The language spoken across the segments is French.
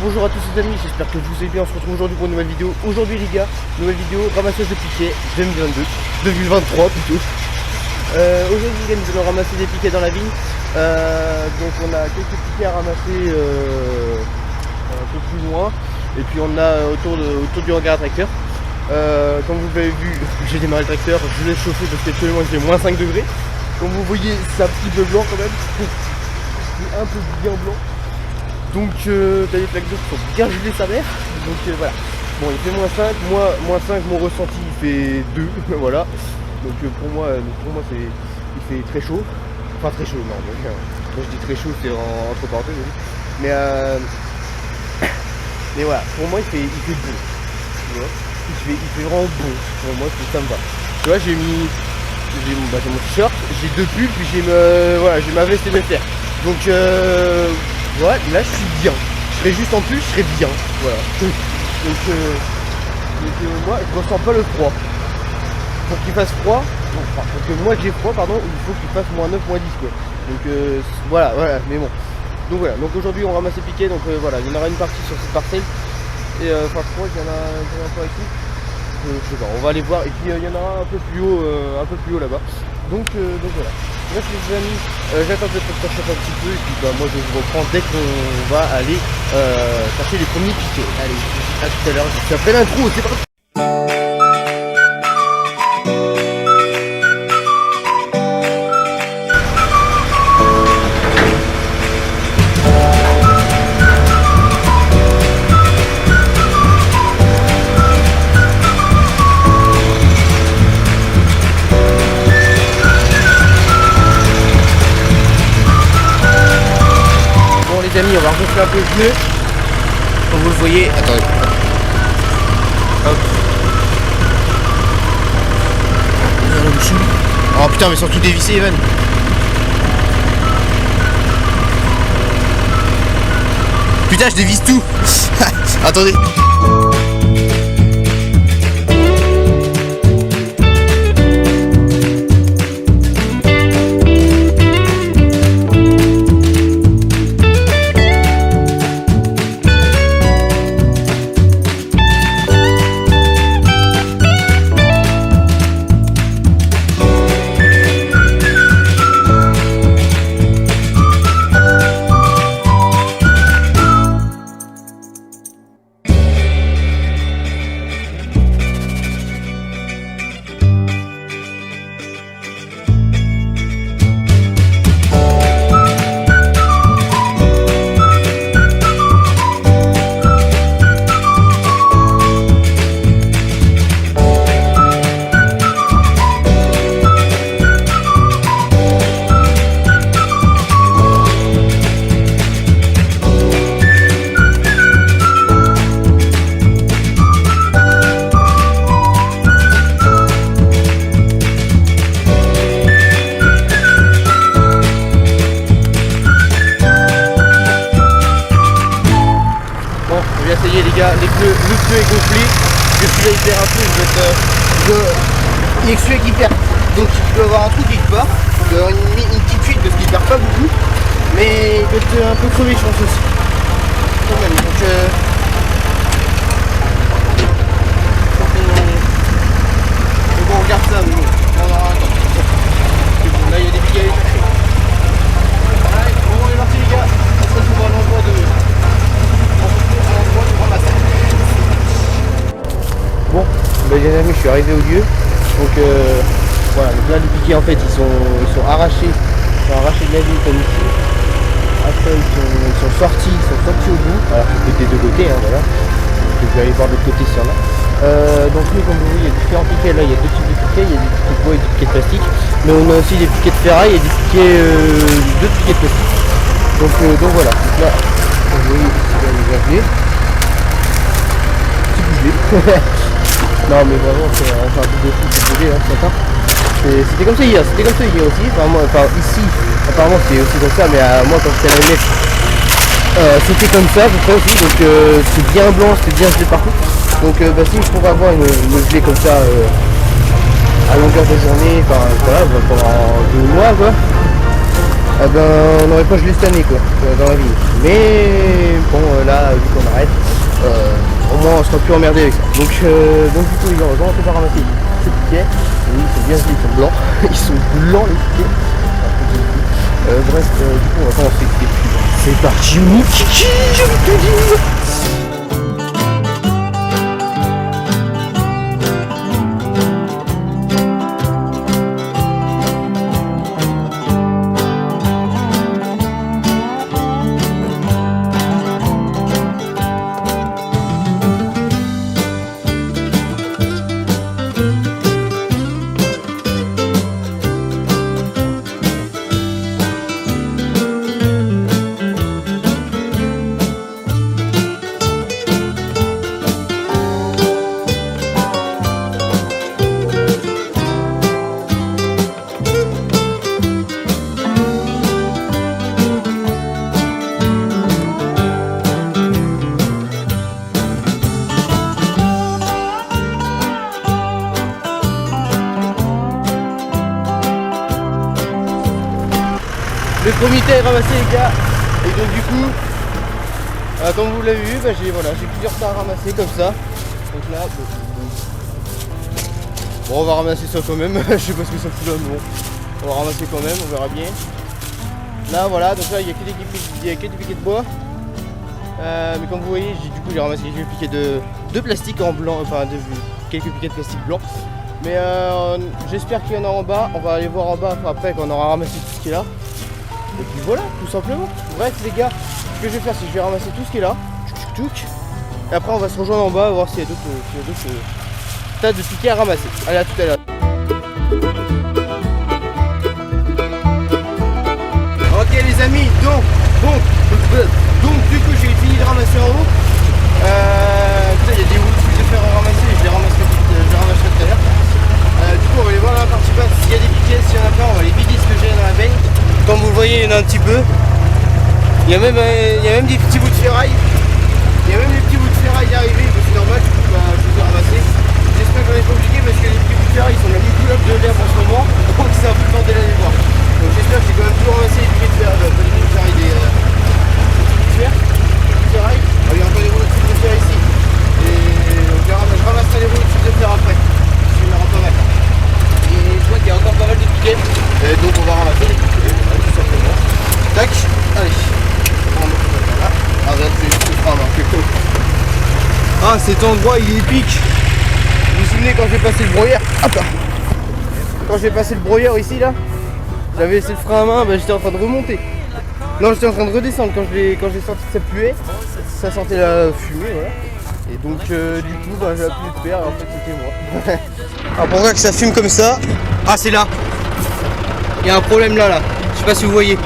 bonjour à tous les amis, j'espère que vous allez bien. On se retrouve aujourd'hui pour une nouvelle vidéo. Aujourd'hui les gars, nouvelle vidéo ramassage de piquets 2023 plutôt. Aujourd'hui les gars, nous allons ramasser des piquets dans la vigne. Donc on a quelques piquets à ramasser un peu plus loin. Et puis on a autour du hangar tracteur. Comme vous avez vu, j'ai démarré le tracteur, je l'ai chauffé parce qu'actuellement il fait moins 5 degrés. Comme vous voyez, c'est un petit peu blanc quand même. C'est un peu bien blanc. Donc t'as des plaques d'eau qui sont bien gelées sa mère. Donc voilà. Bon, il fait moins 5, moins 5, mon ressenti il fait 2. Voilà. Donc pour moi il fait très chaud. Enfin très chaud, non. Donc, quand je dis très chaud, c'est entre parenthèses. Mais voilà, pour moi il fait bon. Tu vois, il fait vraiment bon. Pour moi ça me va. Tu vois, j'ai mon t-shirt, j'ai deux pulls, puis j'ai ma veste et mes fers. Donc voilà, là je suis bien. Je serais juste en plus, je serais bien. Voilà. Donc moi je ressens pas le froid. Pour qu'il fasse froid, pour que moi j'ai froid, pardon, il faut qu'il fasse moins 9, moins 10 quoi. Donc voilà, mais bon. Donc voilà, donc aujourd'hui on ramasse les piquets, donc voilà, il y en aura une partie sur cette parcelle. Et enfin je crois qu'il y en a encore ici. Je sais pas, on va aller voir. Et puis il y en aura un peu plus haut là-bas. Donc voilà. Bref les amis, j'attends que le tracteur chauffe un petit peu. Et puis moi je vous reprends dès qu'on va aller chercher les premiers piquets. Allez, à tout à l'heure, je suis après l'intro, c'est parti. Les amis, on va regonfler un peu le pneu. Comme vous le voyez, attendez. Hop. Oh putain, mais ils sont tous dévissés, Evan. Putain, je dévisse tout. Attendez. Ça y est les gars, le pneu est gonflé. Je suis là, il perd un peu, il est celui qui perd. Donc il doit avoir un trou quelque part. Il doit avoir une petite fuite parce qu'il perd pas beaucoup. Mais il doit être un peu crevé je pense aussi. Quand même. Donc bon, on regarde ça, mais bon, on aura un temps. Bon, là il y a des piquets à aller chercher. Allez, bon, on est parti les gars. On se retrouve à l'endroit de Bon, les amis, je suis arrivé au lieu. Donc voilà, donc là les piquets en fait ils sont arrachés. Ils sont arrachés de la ville comme ici. Après ils sont sortis au bout. Alors c'est des deux côtés, hein, voilà. Donc, je vais aller voir de l'autre côté s'il y en a. Donc nous comme vous voyez, il y a différents piquets. Là il y a deux types de piquets, il y a des piquets de bois et des piquets de plastique. Mais on a aussi des piquets de ferraille et des piquets d'autres piquets de plastique. Donc voilà. Donc là, vous voyez, c'est les graviers. Non mais vraiment c'est un truc de fou cette BD là ce matin. C'était comme ça hier aussi. Enfin ici apparemment c'est aussi comme ça, mais moi quand j'étais à la MF c'était comme ça à peu près aussi. Donc c'est bien blanc, c'était bien gelé partout. Donc si je pourrais avoir une gelée comme ça à longueur de journée, enfin voilà, pendant 2 mois quoi. eh ben on n'aurait pas gelé cette année quoi, dans la vie. Mais bon là vu qu'on arrête, au moins on sera plus emmerdé avec ça. Donc du coup les gars, on va rentrer par ramasser ces piquets. Oui, ils sont bien gelés, ils sont blancs. Ils sont blancs les piquets. Bref, du coup on va commencer. C'est parti mon kiki, je vais te dire. Le premier tas est ramassé les gars. Et donc du coup, comme vous l'avez vu, j'ai plusieurs tas à ramasser comme ça. Donc là, bon on va ramasser ça quand même. Je sais pas ce que ça fout là, mais bon. On va ramasser quand même, on verra bien. Là voilà, donc là il n'y a que des piquets de bois. Mais comme vous voyez, j'ai ramassé quelques piquets de plastique en blanc, enfin quelques piquets de plastique blanc. Mais j'espère qu'il y en a en bas. On va aller voir en bas après quand on aura ramassé tout ce qui est là. Et puis voilà, tout simplement. Bref les gars, ce que je vais faire, c'est que je vais ramasser tout ce qui est là. Et après on va se rejoindre en bas, voir s'il y a d'autres tas de piquets à ramasser. Allez, à tout à l'heure. Ok les amis, donc du coup j'ai fini de ramasser en haut. Il y a des bouts de fer à ramasser, je les ramasserai tout à l'heure. Du coup on va aller voir la partie basse s'il y a des piquets, s'il y en a pas, on va les vider ce que j'ai dans la benne. Comme vous le voyez, il y en a un petit peu. Il y a même des petits bouts de ferraille. Il y a même des petits bouts de ferraille arrivés, c'est normal, je les ai ramassés. J'espère que j'en ai pas oublié parce que les petits bouts de ferraille sont manipulables de l'herbe en ce moment. Donc c'est un peu le temps d'aller les voir. Donc j'espère que j'ai quand même tout ramassé les piquets de ferraille, pas les piquets de ferraille, des ferraille. Ah, il y a encore des rouleaux de fil de fer ici. Et je ramasserai les rouleaux de fil de fer après. Parce qu'il y en aura pas mal. Et je vois qu'il y a encore pas mal de piquets. Et donc on va ramasser les piquets. Tout simplement. Tac, allez. Ah regarde, c'est juste le frein marqué. Ah cet endroit il est épique. Vous vous souvenez quand j'ai passé le broyeur? Hop là. Quand j'ai passé le broyeur ici là, j'avais laissé le frein à main, j'étais en train de remonter. Non, j'étais en train de redescendre quand j'ai senti que ça puait. Ça sentait la fumée, voilà. Et donc du coup j'ai appuyé le père et en fait c'était moi. Alors pourquoi que ça fume comme ça? Ah c'est là. Il y a un problème là. Je sais pas si vous voyez.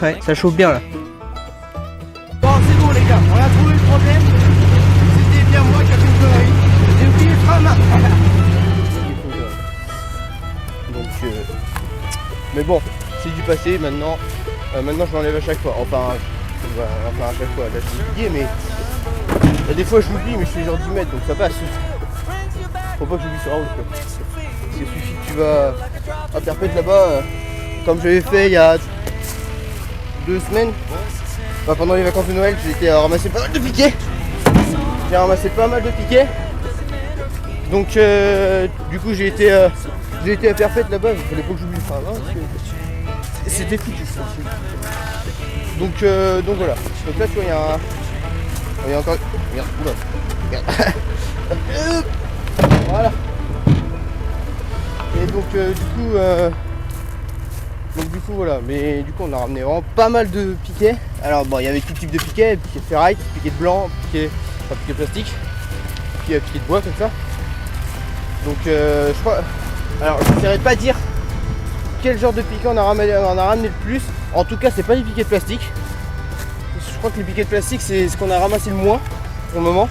Ouais, ça chauffe bien là. Bon, c'est bon les gars, on a trouvé le problème. C'était bien moi qui a fait une connerie. J'ai oublié le frein à main. Donc, mais bon, c'est du passé maintenant. Maintenant je l'enlève à chaque fois. Enfin à chaque fois. Là je suis oublié, mais des fois je l'oublie, mais je fais genre 10 mètres donc ça passe. Faut pas que j'oublie sur la route quoi. Parce qu'il suffit que tu vas à Perpète là-bas, comme j'avais fait il y a 2 semaines, pendant les vacances de Noël, j'ai été à ramasser pas mal de piquets. J'ai ramassé pas mal de piquets. Donc du coup j'ai été à Perpète là-bas, il fallait pas que j'oublie le frein, hein, c'était foutu. Donc voilà. Donc là tu vois il y a encore. Regarde, oula. Regarde. Voilà. Et donc du coup voilà, mais du coup on a ramené vraiment pas mal de piquets. Alors bon, il y avait tout type de piquets, piquets de ferraille, piquets de blanc, piquets de plastique, puis piquets de bois comme ça. Donc je crois, alors je ne saurais pas dire quel genre de piquet on a ramené le plus. En tout cas c'est pas les piquets de plastique. Je crois que les piquets de plastique c'est ce qu'on a ramassé le moins pour le moment.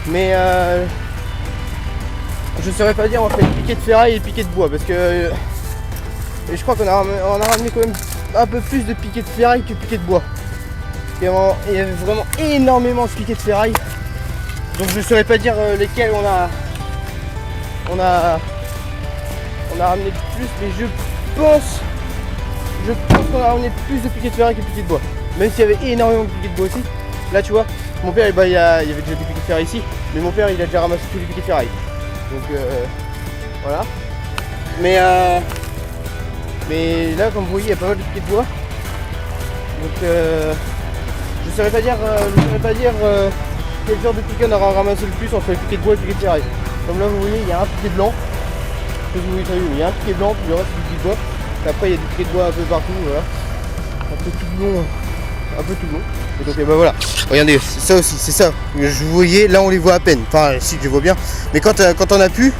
Mais je ne saurais pas dire en fait le piquet de ferraille et le piquet de bois parce que et je crois qu'on a ramené quand même un peu plus de piquets de ferraille que de piquets de bois. Il y avait vraiment énormément de piquets de ferraille. Donc je ne saurais pas dire lesquels on a ramené le plus, mais je pense je pense qu'on a ramené plus de piquets de ferraille que de piquets de bois. Même s'il y avait énormément de piquets de bois aussi. Là tu vois, mon père il y avait déjà des piquets de ferraille ici, mais mon père il a déjà ramassé tous les piquets de ferraille. Donc voilà. Mais là comme vous voyez il y a pas mal de piquets de bois. Donc je ne saurais pas dire, quel genre de piquet on aura ramassé le plus entre les piquets de bois et les piquets de ferraille. Comme là vous voyez il y a un piquet blanc. Il y a un piquet blanc, puis le reste c'est du piquet de bois. Et après il y a des piquets de bois un peu partout, voilà. Un peu tout le long. Un peu tout le long. Et donc bah voilà. Regardez, c'est ça aussi, c'est ça. Je vous voyais, là on les voit à peine. Enfin si je les vois bien. Mais quand on a pu,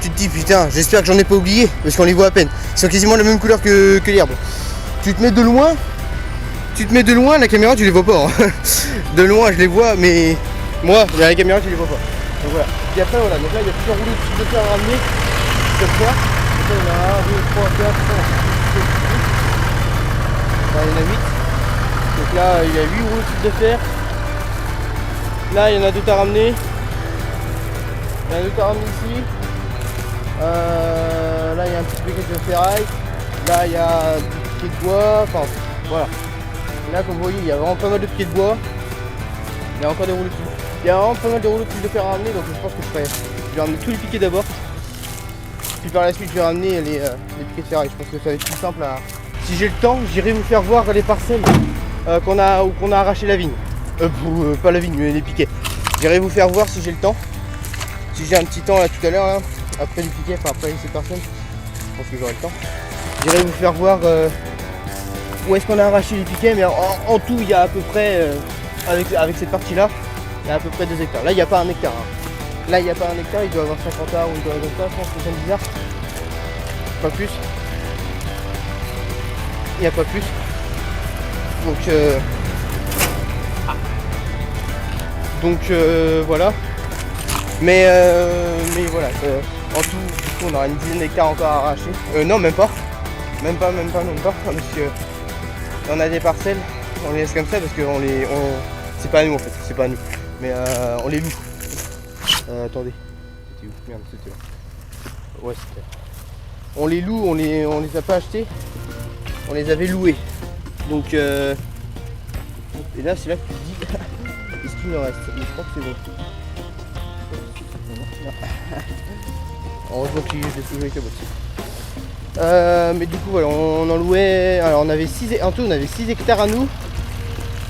tu te dis putain, j'espère que j'en ai pas oublié, parce qu'on les voit à peine. Ils sont quasiment de la même couleur que l'herbe. Tu te mets de loin, la caméra tu les vois pas. Hein. De loin je les vois, mais moi, dans la caméra tu les vois pas. Donc voilà. Et après voilà, donc là il y a plusieurs rouleaux de fer à ramener. Comme ça. Donc là il y en a 1, 2, 3, 4, 5, 6, 7, 8. Enfin, il y en a 8. Donc là il y a 8 rouleaux de fer. Là il y en a 2 à ramener. Il y en a 2 à ramener ici. Là il y a un petit piquet de ferraille. Là il y a des piquets de bois. Enfin voilà. Là comme vous voyez il y a vraiment pas mal de piquets de bois. Il y a encore des rouleaux de fil. Il y a vraiment pas mal de rouleaux de fil de fer à ramener, donc je pense que je vais ramener tous les piquets d'abord. Puis par la suite je vais ramener les piquets de ferraille. Je pense que ça va être plus simple à. Si j'ai le temps, j'irai vous faire voir les parcelles qu'on a arraché la vigne. Pas la vigne mais les piquets. J'irai vous faire voir si j'ai le temps. Si j'ai un petit temps là tout à l'heure là, après les piquets, enfin après ces personnes, je pense que j'aurai le temps. J'irai vous faire voir où est-ce qu'on a arraché les piquets, mais en tout il y a à peu près avec cette partie là, il y a à peu près 2 hectares. Là il n'y a pas 1 hectare. Hein. Là il n'y a pas 1 hectare, il doit avoir 50 hectares ou il doit avoir ça, je pense que c'est bizarre. Pas plus. Il n'y a pas plus. Donc voilà. Mais voilà. En tout, du coup, on aura une dizaine d'hectares encore à arracher. Non, même pas. Même pas. Parce que on a des parcelles, on les laisse comme ça parce que c'est pas à nous en fait, c'est pas à nous. Mais on les loue. Attendez. C'était où? Merde, c'était là. Ouais, c'était là. On les loue, on les a pas achetés. On les avait loués. Donc et là c'est là que tu te dis est-ce qu'il me reste? Mais je crois que c'est bon. Non. Heureusement que je l'ai soulevé avec la boîte. Mais du coup voilà, on en louait. Alors on avait 6 hectares à nous.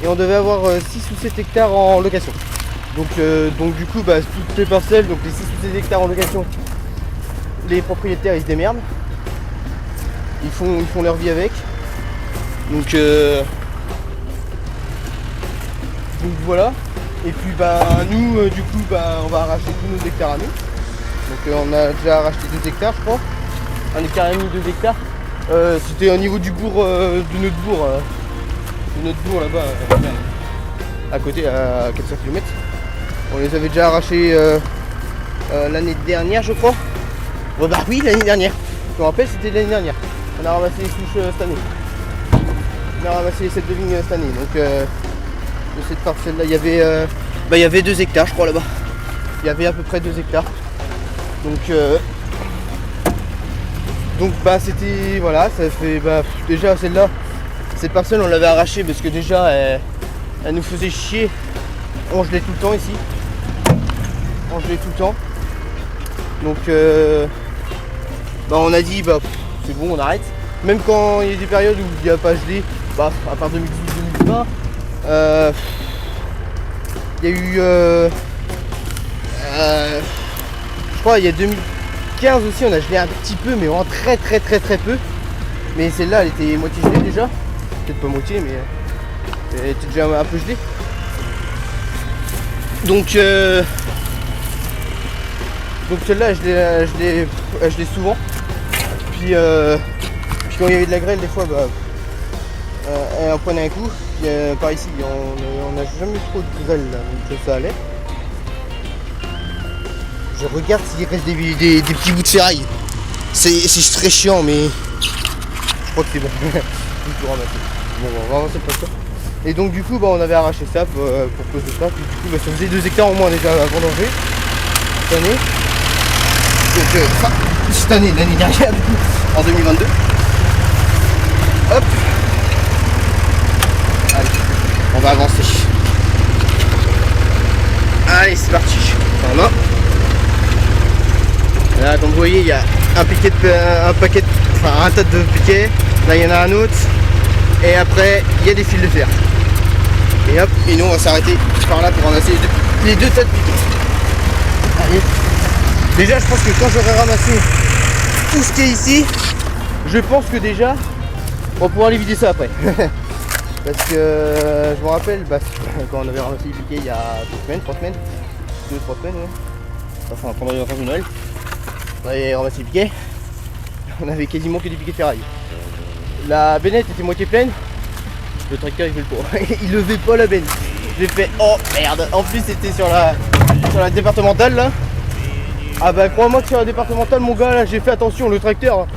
Et on devait avoir 6 ou 7 hectares en location. Donc du coup toutes les parcelles, donc les 6 ou 7 hectares en location, les propriétaires ils se démerdent. Ils font leur vie avec. Donc voilà. Et puis nous du coup on va arracher tous nos hectares à nous. Donc on a déjà racheté 2 hectares je crois. 1 hectare et demi, 2 hectares. C'était au niveau du bourg de notre bourg là-bas à côté à 400 km. On les avait déjà arrachés l'année dernière je crois. Bon bah oui l'année dernière. Je me rappelle c'était l'année dernière. On a ramassé les souches cette année. On a ramassé les 7 de vigne cette année. Donc de cette parcelle là il y avait 2 hectares je crois là-bas. Il y avait à peu près 2 hectares. Donc c'était voilà, ça fait déjà celle-là, cette parcelle on l'avait arrachée parce que déjà elle nous faisait chier. On gelait tout le temps ici. On gelait tout le temps. Donc on a dit c'est bon on arrête. Même quand il y a des périodes où il n'y a pas gelé, à part 2018-2020, il y a eu je crois il y a 2015 aussi on a gelé un petit peu mais vraiment très peu. Mais celle-là elle était moitié gelée déjà. Peut-être pas moitié mais elle était déjà un peu gelée. Donc celle-là je l'ai souvent. Puis quand il y avait de la grêle des fois elle en prenait un coup. Puis, par ici on n'a jamais trop de grêle là, donc ça allait. Je regarde s'il reste des petits bouts de ferraille. C'est très chiant mais je crois que c'est bon. Tout ramasser. Bon on va avancer pour ça. Et donc du coup on avait arraché ça pour cause de ça. Puis du coup ça faisait 2 hectares au moins déjà à vendanger cette année. Donc cette année, l'année dernière du coup, en 2022. Hop. Allez, on va avancer. Allez, c'est parti. Voilà. Là, comme vous voyez, il y a un tas de piquets. Là, il y en a un autre. Et après, il y a des fils de fer. Et hop, et nous, on va s'arrêter par là pour ramasser les deux tas de piquets. Allez. Déjà, je pense que quand j'aurai ramassé tout ce qui est ici, je pense que déjà, on va pouvoir aller vider ça après. Parce que je me rappelle, quand on avait ramassé les piquets il y a 3 semaines, ouais. Enfin, pendant les vacances de Noël, on avait ramassé les piquets, on avait quasiment que des piquets de ferraille. La bennette était moitié pleine, le tracteur il fait le pot, il levait pas la benne. J'ai fait oh merde, en plus c'était sur la départementale là. Ah bah crois-moi que sur la départementale mon gars là j'ai fait attention, le tracteur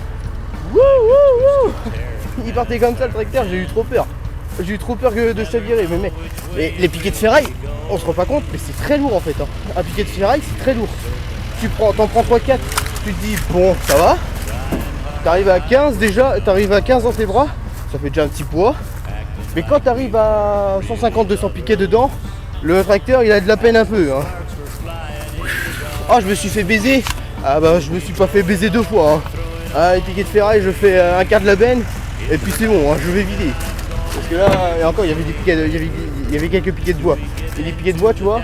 il partait comme ça le tracteur, j'ai eu trop peur. J'ai eu trop peur de chavirer, mais les piquets de ferraille, on se rend pas compte, mais c'est très lourd en fait. Hein. Un piquet de ferraille, c'est très lourd. T'en prends 3-4, tu te dis bon, ça va. T'arrives à 15 déjà, t'arrives à 15 dans tes bras, ça fait déjà un petit poids. Mais quand t'arrives à 150-200 piquets dedans, le tracteur il a de la peine un peu. Hein. Oh, je me suis fait baiser. Ah bah, je me suis pas fait baiser 2 fois. Hein. Ah, les piquets de ferraille, je fais un quart de la benne, et puis c'est bon, hein, je vais vider. Parce que là, et encore, il y avait des piquets, il y avait quelques piquets de bois. Et les piquets de bois, tu vois,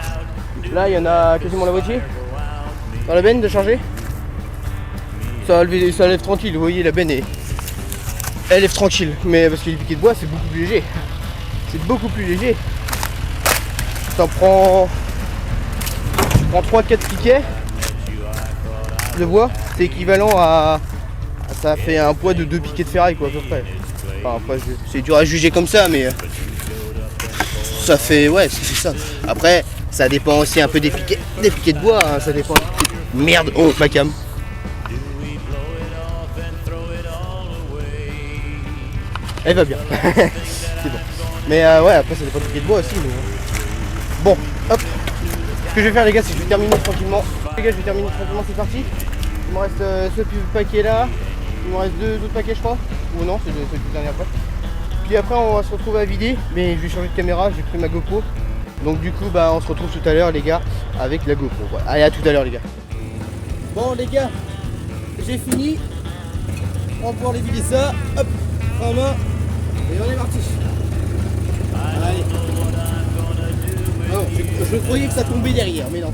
là, il y en a quasiment la moitié. Dans la benne de charger. Ça lève tranquille, vous voyez, la benne, elle lève tranquille. Mais parce que les piquets de bois, c'est beaucoup plus léger. C'est beaucoup plus léger. Tu prends 3-4 piquets de bois, c'est équivalent à... Ça fait un poids de 2 piquets de ferraille, quoi, à peu près. Enfin, après, c'est dur à juger comme ça, mais ça fait, ouais, c'est ça. Après, ça dépend aussi un peu des piquets de bois, hein, ça dépend. Merde, oh, ma cam. Elle va bien. C'est bon. Mais ouais, après, ça dépend des piquets de bois aussi. Mais... Bon, hop. Ce que je vais faire, les gars, c'est que je vais terminer tranquillement. Les gars, je vais terminer tranquillement, c'est parti. Il me reste ce paquet là. Il me reste 2 autres paquets, je crois. Ou non, c'est le dernier après. Puis après, on va se retrouver à vider. Mais je vais changer de caméra, j'ai pris ma GoPro. Donc du coup, on se retrouve tout à l'heure, les gars, avec la GoPro. Voilà. Allez, à tout à l'heure, les gars. Bon, les gars, j'ai fini. On va pouvoir les vider ça. Hop, frein à main. Et on est parti. Allez. Oh, je croyais que ça tombait derrière, mais non.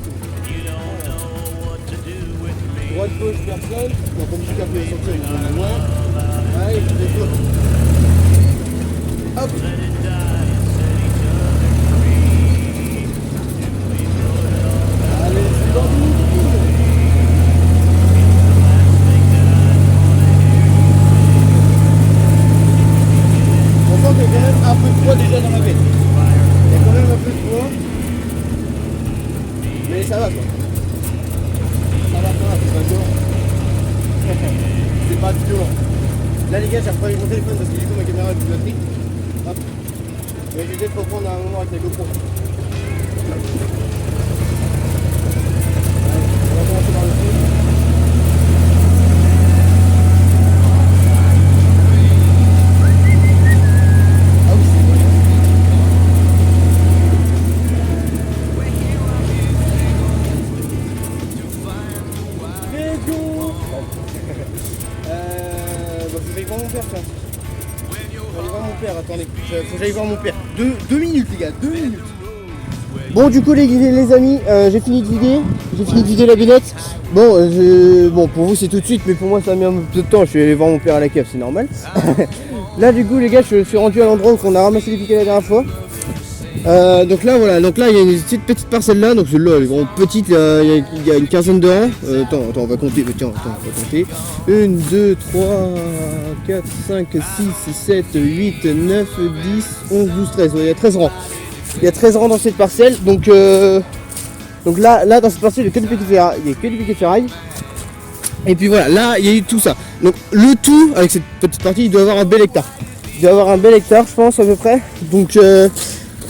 Droite, gauche, personne. Donc comme je suis un peu sortir, il y en a moins. Allez, c'est tout. Hop. Allez, c'est dans nous. On sent qu'il y a quand même un peu de poids déjà dans ma bête. Il y a quand même un peu de poids. Mais ça va quoi. C'est pas dur. C'est pas dur. Là les gars, j'ai repris mon téléphone parce que du coup ma caméra est plus batterie. Hop. Mais je vais peut-être reprendre un moment avec la GoPro. Allez, on va commencer par le fond. Ah oui, c'est bon. Faut que j'aille voir mon père, tiens. Faut aller voir mon père, attendez. Faut que j'aille voir mon père. 2 minutes, les gars, 2 minutes. Bon, du coup, les amis, j'ai fini de vider. J'ai fini de vider la bennette. Bon, pour vous, c'est tout de suite, mais pour moi, ça a mis un peu de temps. Je suis allé voir mon père à la cave, c'est normal. Là, du coup, les gars, je suis rendu à l'endroit où on a ramassé les piquets la dernière fois. Donc là voilà, donc là il y a une petite parcelle là, donc celle-là elle est vraiment petite, il y a une quinzaine de rangs. Attends, on va compter, tiens, on va compter. 1, 2, 3, 4, 5, 6, 7, 8, 9, 10, 11, 12, 13, il y a 13 rangs. Il y a 13 rangs dans cette parcelle, donc là dans cette parcelle il y a que des piquets de ferraille. Et puis voilà, là il y a eu tout ça. Donc le tout avec cette petite partie il doit avoir un bel hectare. Il doit avoir un bel hectare je pense à peu près. Donc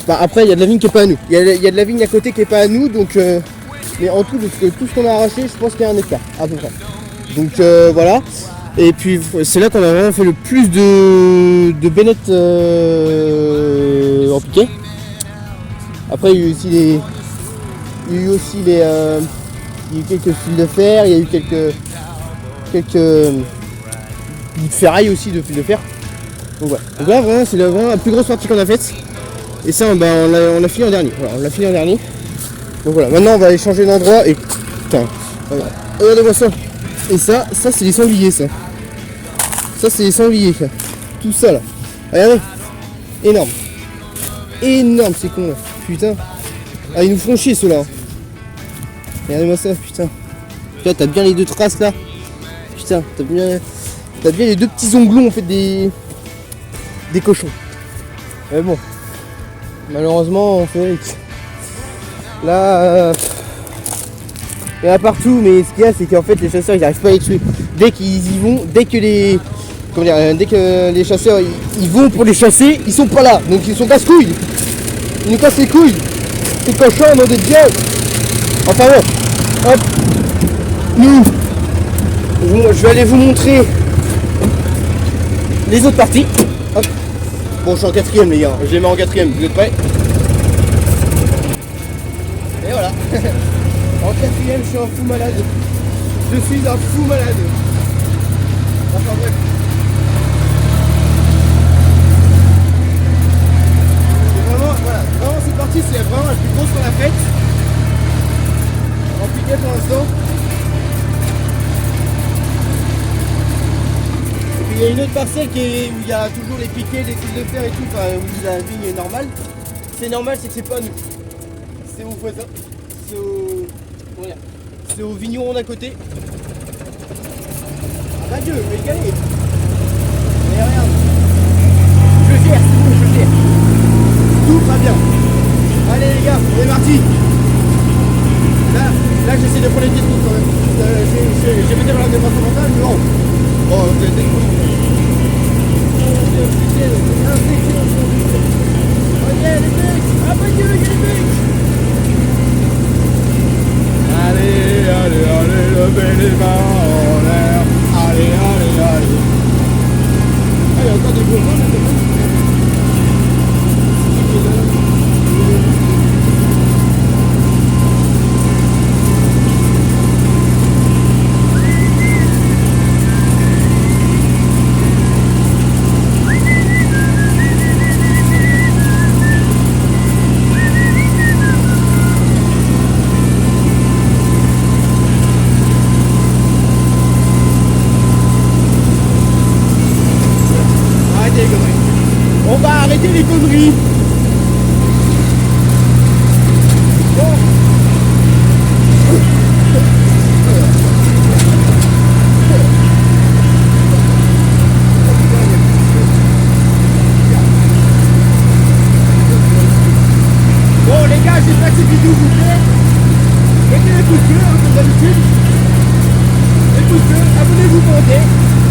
après il y a de la vigne qui est pas à nous. Il y a de la vigne à côté qui est pas à nous, donc mais en tout, tout ce qu'on a arraché, je pense qu'il y a un hectare à peu près. Donc voilà. Et puis c'est là qu'on a vraiment fait le plus de bennettes en piquet. Après il y a eu aussi les. Il y a eu aussi les. Il y a eu quelques fils de fer, il y a eu quelques bouts de ferraille aussi de fils de fer. Donc voilà. Donc là vraiment c'est vraiment la plus grosse partie qu'on a faite. Et ça on l'a fini en dernier. Voilà, on l'a fini en dernier. Donc voilà, maintenant on va aller changer d'endroit et. Putain, regardez-moi ça. Et ça c'est les sangliers ça. Ça c'est les sangliers ça. Tout ça là. Regardez. Énorme. Énorme ces cons là. Putain. Ah ils nous font chier ceux-là. Regardez-moi ça, putain. Putain t'as bien les deux traces là. Putain, t'as bien les deux petits onglons en fait des cochons. Mais bon. Malheureusement on fait avec. Là il y en a partout, mais ce qu'il y a c'est qu'en fait les chasseurs ils n'arrivent pas à les tuer. Dès qu'ils y vont, dès que les chasseurs ils vont pour les chasser, ils sont pas là. Donc ils sont casse-couilles. Ils nous cassent les couilles. Ces cochons, nom de Dieu. Enfin bon, hop. Je vais aller vous montrer les autres parties. Hop. Bon je suis en quatrième les gars, je les mets en quatrième, vous êtes prêts? Et voilà. En quatrième, je suis un fou malade. Je suis un fou malade. Enfin bref. C'est vraiment, voilà, vraiment cette partie, c'est vraiment la plus grosse qu'on a faite. En piquet pour l'instant. Et puis il y a une autre parcelle où il y a toujours les piquets, les fils de fer et tout, enfin où la vigne est normale. C'est normal, c'est que c'est pas nous. C'est au voisin. C'est au vigneron d'à côté. Ah Dieu, mais galé. Mais regarde. Je gère, c'est bon, je gère. Tout va bien. Allez les gars, on est parti. Là j'essaie de prendre les petites routes quand même. J'ai pété dans la départementale, mais bon. Bon, c'est cool. Ok les mecs. Ah mon Dieu, il y a les mecs. Allez, levez les mains en l'air. Allez. Ah, il y a encore des gros là, on va arrêter les conneries. Bon. Bon les gars, j'espère que cette vidéo vous plaît. Mettez les pouces bleus comme d'habitude. Les pouces bleus, abonnez-vous, commentez.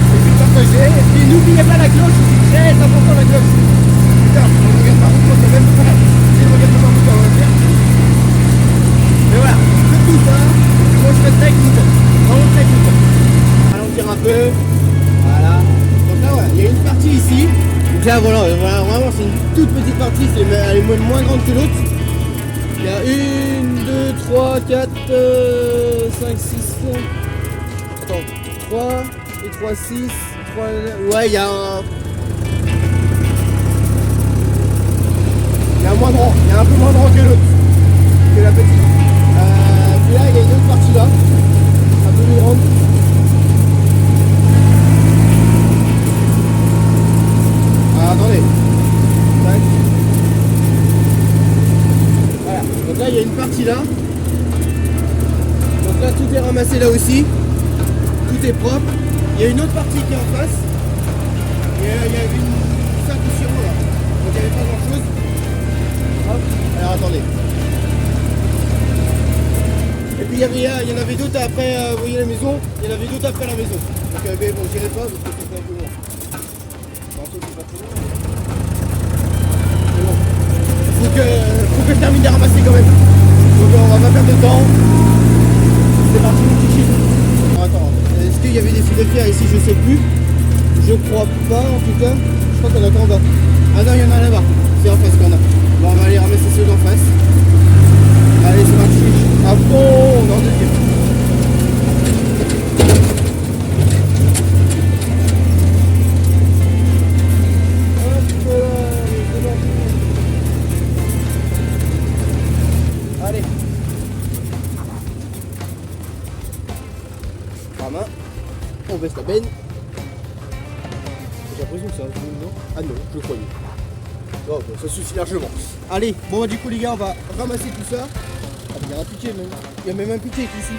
Et puis partagez. Et puis n'oubliez pas la cloche, c'est très important la cloche. Putain, on regarde par contre quand même. Si on regarde par contre, on va faire. Mais voilà, faites tout ça. Moi je serai très content. Vraiment très content. Ralentir un peu. Voilà. Donc là voilà, il y a une partie ici. Donc là voilà, vraiment c'est une toute petite partie, elle est moins grande que l'autre. Il y a 1, 2, 3, 4, 5, 6. Attends, 3 et 3, 6. 3, ouais, il y a un. Il y a un moins grand, il y a un peu moins grand que l'autre, que la petite. Puis là, il y a une autre partie là, un peu plus grande. Ah, attendez. Tac. Voilà, donc là, il y a une partie là. Donc là, tout est ramassé là aussi. Tout est propre. Il y a une autre partie qui est en face. Et il y a une 5 ou 6 roues là. Donc il n'y avait pas grand chose. Hop. Alors attendez. Et puis il y en avait d'autres après, vous voyez la maison, il y en avait d'autres après la maison. Donc mais bon, j'irai pas parce que c'est un peu loin. C'est pas trop loin. Mais bon. Faut que je termine de ramasser quand même. Donc on va pas perdre de temps. C'est parti mon petit. Attends, Est-ce qu'il y avait des fils de fer ici? Je sais plus. Je crois pas en tout cas. Je crois qu'on attend en bas. Ah non, il y en a là-bas. C'est en face qu'on a. Bon, on va aller ramasser ceux d'en face. Allez, c'est parti. À fond dans le deuxième. Allez. À main. On baisse la benne. J'ai l'impression que c'est un peu non. Ah non, je croyais. Oh, bah, ça suffit largement. Allez, bon bah, du coup les gars, on va ramasser tout ça. Ah, il y a un piquet même. Il y a même un piquet ici.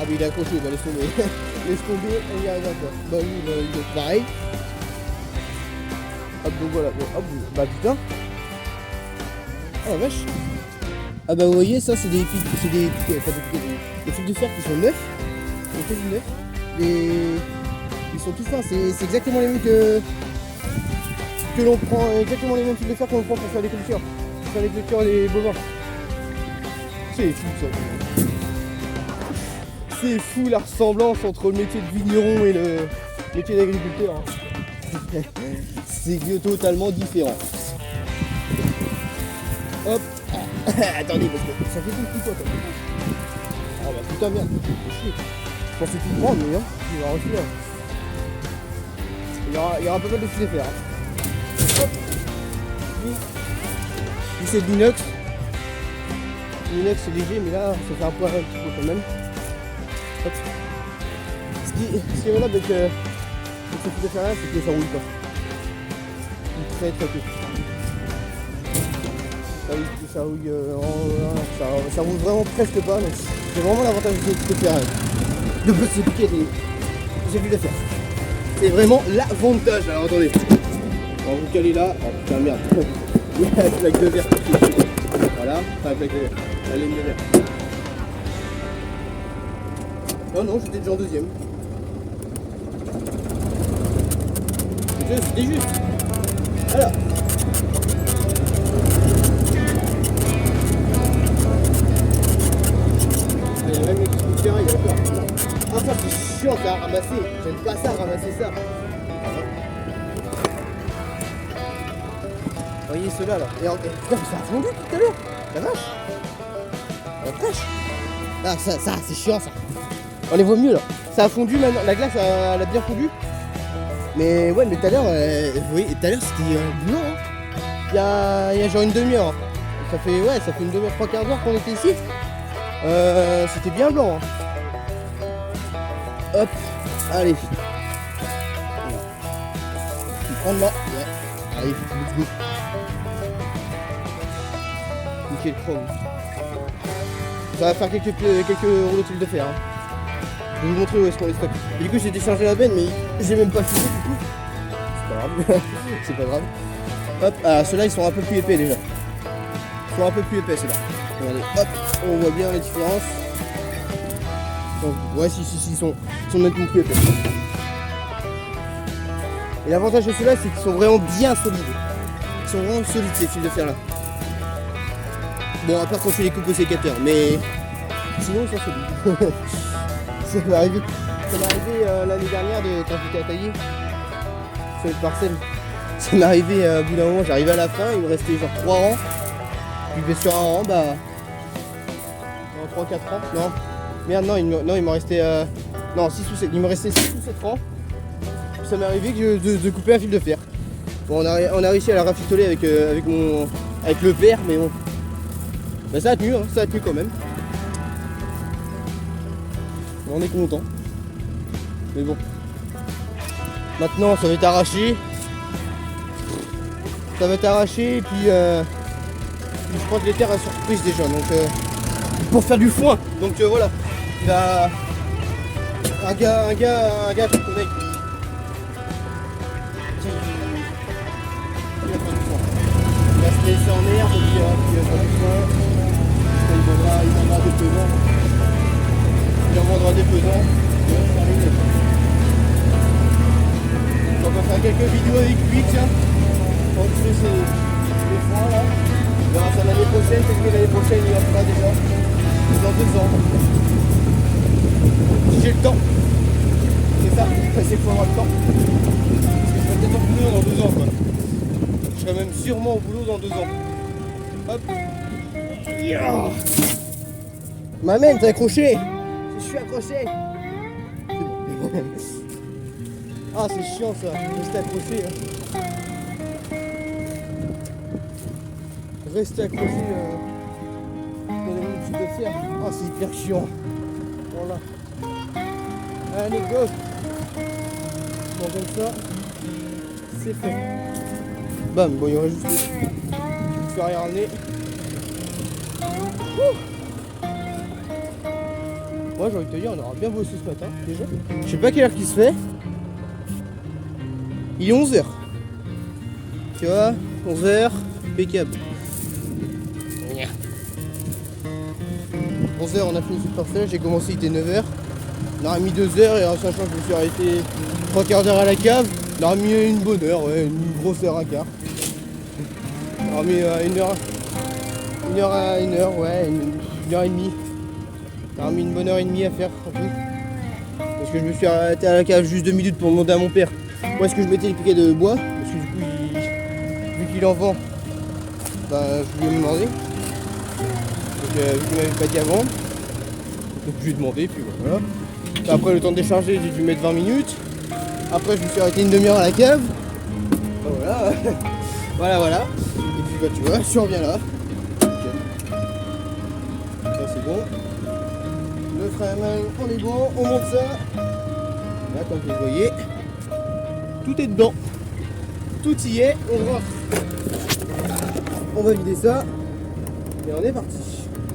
Ah mais il est accroché, bah laisse tomber. Laisse tomber, on y arrive à quoi. Bah oui, bah, il est pareil. Hop, donc voilà. Bon, hop, bah putain. Ah la vache. Ah bah vous voyez, ça c'est des piquets, des fils de fer qui sont neufs. Ils sont quasi neufs. Ils sont tous fins, c'est exactement les mêmes que l'on prend, exactement les mêmes fils de fer qu'on prend pour faire les clôtures. Pour faire les clôtures des bovins. C'est fou ça. C'est fou la ressemblance entre le métier de vigneron et le métier d'agriculteur. C'est totalement différent. Hop. Attendez, parce que ça fait tout le coup, toi. Ah bah putain merde, c'est chier. Je pensais tout prendre, mais hein, il va refiler. Il y aura pas mal de fils de fer. Hop. Lui c'est de l'inox. L'inox c'est léger, mais là ça fait un poids un petit peu quand même. Hop. Ce qui est valable avec ce fils de fer là, c'est que ça roule pas. Il est très très peu. Ça roule vraiment presque pas, donc c'est vraiment l'avantage de ce fer là. De se piquer des fils de fer. C'est vraiment l'avantage. Alors attendez. On va vous caler là. Oh putain merde. Il y a la plaque de verre. Voilà. Enfin la plaque de verre. La laine de verre. Oh non, j'étais déjà en deuxième. C'était juste. Voilà. Il y a même les petits ferrailles, d'accord. Ah ça c'est chiant ça à ramasser. J'aime pas ça ramasser ça. Voyez ceux-là là. Et putain, ça a fondu tout à l'heure. La vache. La vache. Ah ça c'est chiant ça. On les voit mieux là. Ça a fondu maintenant. La glace elle a bien fondu. Mais ouais, mais tout à l'heure, vous voyez, tout à l'heure c'était blanc. Hein. Il y a genre une demi-heure. Ça fait une demi-heure, 3/4 d'heure qu'on était ici. C'était bien blanc. Hein. Hop, allez. Tu prends là. Ouais. Allez, let's go. Nickel chrome. Ça va faire quelques rouleaux de fil de fer. Hein. Je vais vous montrer où est-ce qu'on les stocke. Et du coup j'ai déchargé la benne mais j'ai même pas fini du coup. C'est pas grave. C'est pas grave. Hop, alors ceux-là ils sont un peu plus épais déjà. Ils sont un peu plus épais ceux-là. Regardez, hop, on voit bien la différence. Donc, ouais, si, ils sont nettement plus épais. Et l'avantage de ceux-là, c'est qu'ils sont vraiment bien solides. Ils sont vraiment solides ces fils de fer là. Bon, à part quand je fais les coupes au sécateur, mais sinon ils sont solides. Ça m'est arrivé l'année dernière quand j'étais à tailler sur une parcelle. Ça m'est arrivé au bout d'un moment, j'arrivais à la fin, il me restait genre 3 rangs. Puis sur un rang, bah. 3-4 rangs. Non. Merde, non, il m'en restait. Non, 6 ou 7. Il me restait 6 ou 7 rangs. Ça m'est arrivé de couper un fil de fer. Bon, on a réussi à la rafistoler avec le père, mais bon. Bah, ça a tenu, hein, ça a tenu quand même. On est content. Mais bon. Maintenant, ça va être arraché. Ça va être arraché et puis. Je crois que les terres à surprise déjà, donc pour faire du foin. Donc voilà, il y a un gars qui connaît qui va faire du foin. Il va se laisser en herbe et puis il va faire du foin. Il vendra des pesants. Il en vendra des pesants. Donc on va faire quelques vidéos avec lui, tiens. On fait ces foins là. On verra ça l'année prochaine, peut-être que l'année prochaine il en fera déjà. Dans 2 ans. le temps. C'est ça, c'est qu'il faut avoir le temps. Parce que je serai peut-être au boulot dans 2 ans quoi. Je serai même sûrement au boulot dans 2 ans. Hop. Yeah. Maman, t'es accroché. Je suis accroché. Ah c'est chiant ça, rester accroché. Hein. Rester accroché dans les minutes de faire. Ah c'est hyper chiant. Voilà. Allez go. Bon comme ça, c'est fait. Bam, bon il y aura juste le fer à ramener. Moi j'ai envie de te dire, on aura bien bossé ce matin déjà. Je sais pas quelle heure qu'il se fait. Il est 11h. Tu vois, 11h, impeccable. 11h on a fini ce parcelle, j'ai commencé, il était 9h. On aura mis 2 heures et en sachant que je me suis arrêté 3 quarts d'heure à la cave, on aura mis une bonne heure, ouais, une grosse heure à quart. On aura mis 1 heure, ouais, une heure et demie. On aura mis une bonne heure et demie à faire en tout. Parce que je me suis arrêté à la cave juste 2 minutes pour demander à mon père où est-ce que je mettais les piquets de bois. Parce que du coup, vu qu'il en vend, ben, je lui ai demandé. Donc vu qu'il m'avait pas dit avant. Donc je lui ai demandé, puis voilà. Après le temps de décharger, j'ai dû mettre 20 minutes. Après je me suis arrêté une demi-heure à la cave. Voilà. voilà. Et puis bah tu vois, je reviens là. Okay. Ça c'est bon. Le frein à main, on est bon, on monte ça. Là comme vous voyez, tout est dedans. Tout y est, on rentre. On va vider ça. Et on est parti.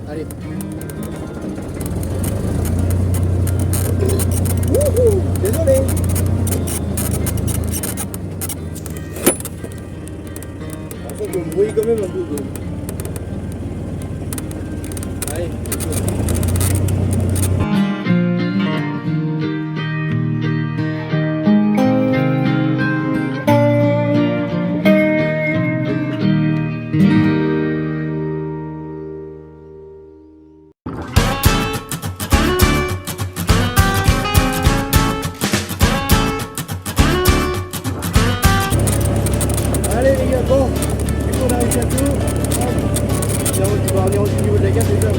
Allez. Wouhou, désolé. Par contre, vous me voyez quand même un peu. Allez. Allez les gars, bon, du coup on arrive bientôt. On est rendu au niveau de la gare déjà. On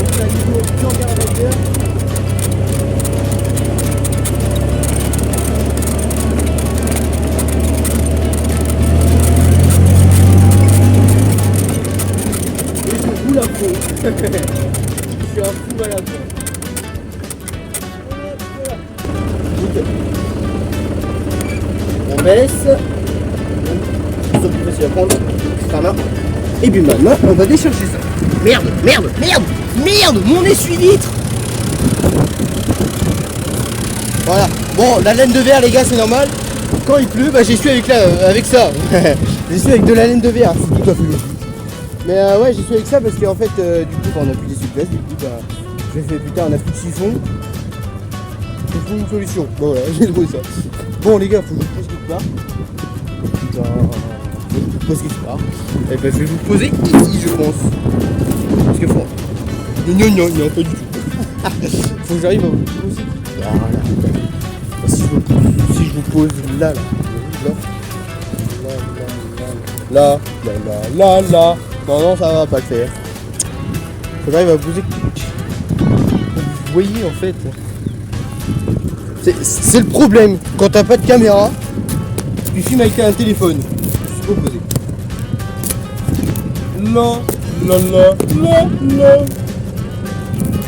est à niveau plus en caractère. Et je roule à fond. Je suis un fou malade. On baisse. C'est plus facile à prendre. Par là. Et puis maintenant, on va décharger ça. Merde, mon essuie-vitre. Voilà. Bon, la laine de verre, les gars, c'est normal. Quand il pleut, bah j'essuie avec ça. J'essuie avec de la laine de verre. C'est tout à fait logique. Mais ouais, j'essuie avec ça parce qu'en fait, du coup, quand on a plus d'essuie-glace, du coup, bah, je me fais putain, on a plus de chiffon. Je trouve une solution. Bon, voilà, j'ai trouvé ça. Bon, les gars, faut que je pose quelque part. Putain. Pose quelque part. Et ben je vais vous poser ici je pense. Parce que faut. Non, pas du tout. Faut que j'arrive à vous poser. Voilà. Si je vous pose là. Non, ça va pas le faire. Faut que j'arrive à vous poser. Vous voyez en fait. C'est le problème. Quand t'as pas de caméra, tu filmes avec un téléphone. Je suis posé. Non.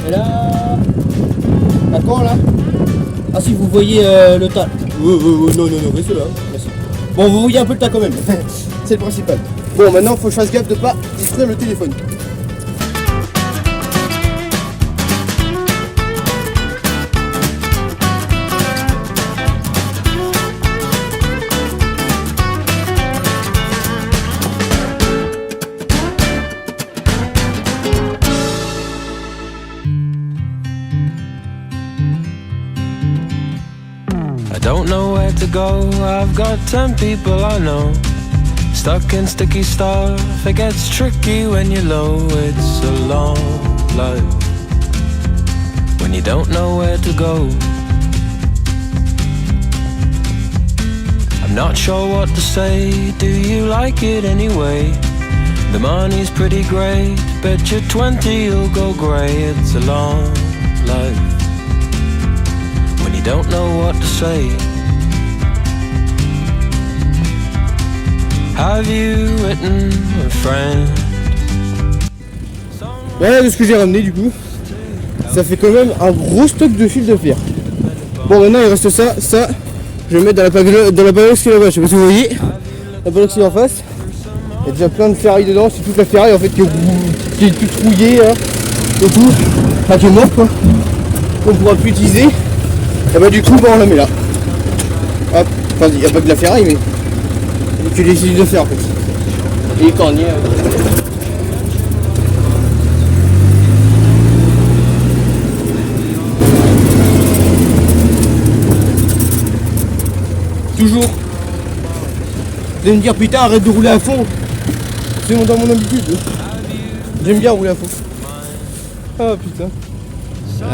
Et là. D'accord là. Ah si vous voyez le tas. Non, restez là. Merci. Bon, vous voyez un peu le tas quand même. C'est le principal. Bon, maintenant faut que je fasse gaffe de pas distraire le téléphone. Don't know where to go, I've got 10 people I know stuck in sticky stuff. It gets tricky when you're low, it's a long life when when you don't know where to go. I'm not sure what to say, do you like it anyway? The money's pretty great, bet you're 20 you'll go grey. It's a long life when you don't know what to say. Have you written a friend? Voilà de ce que j'ai ramené du coup. Ça fait quand même un gros stock de fil de fer. Bon, maintenant il reste ça, je vais mettre dans la paloxe qui est là-bas. Je sais pas si vous voyez, la paloxe qui est en face. Il y a déjà plein de ferraille dedans, c'est toute la ferraille en fait qui est toute rouillée hein, et tout, enfin qui est morte quoi, qu'on pourra plus utiliser. Et bah du coup bah, on la met là. Hop, enfin il n'y a pas que de la ferraille mais que des fils de fer en fait. Et les corniers. Toujours. Vous allez me dire putain arrête de rouler à fond. C'est dans mon habitude. J'aime bien rouler à fond. Ah putain.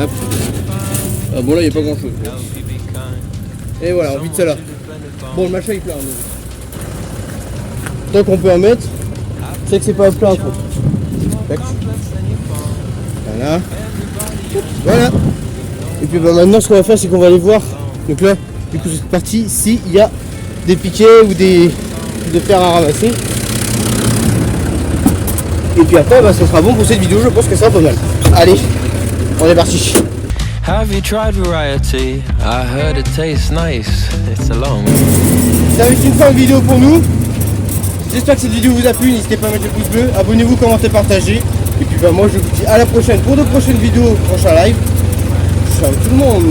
Hop. Ah bon là il n'y a pas grand chose. Et voilà, on vide ça là. Bon le machin il plein. Tant qu'on peut en mettre, c'est que c'est pas plein trop. Tac. Voilà. Voilà. Et puis bah, maintenant ce qu'on va faire c'est qu'on va aller voir. Donc là, du coup cette partie, s'il y a des piquets ou des de fer à ramasser. Et puis après bah, ça sera bon pour cette vidéo, je pense que ça sera pas mal. Allez, on est parti. Have you tried variety? I heard it tastes nice. It's a long. Ça va être une fin de vidéo pour nous. J'espère que cette vidéo vous a plu, n'hésitez pas à mettre le pouce bleu, abonnez-vous, commentez, partagez. Et puis bah moi je vous dis à la prochaine pour de prochaines vidéos, prochain live. Ciao tout le monde.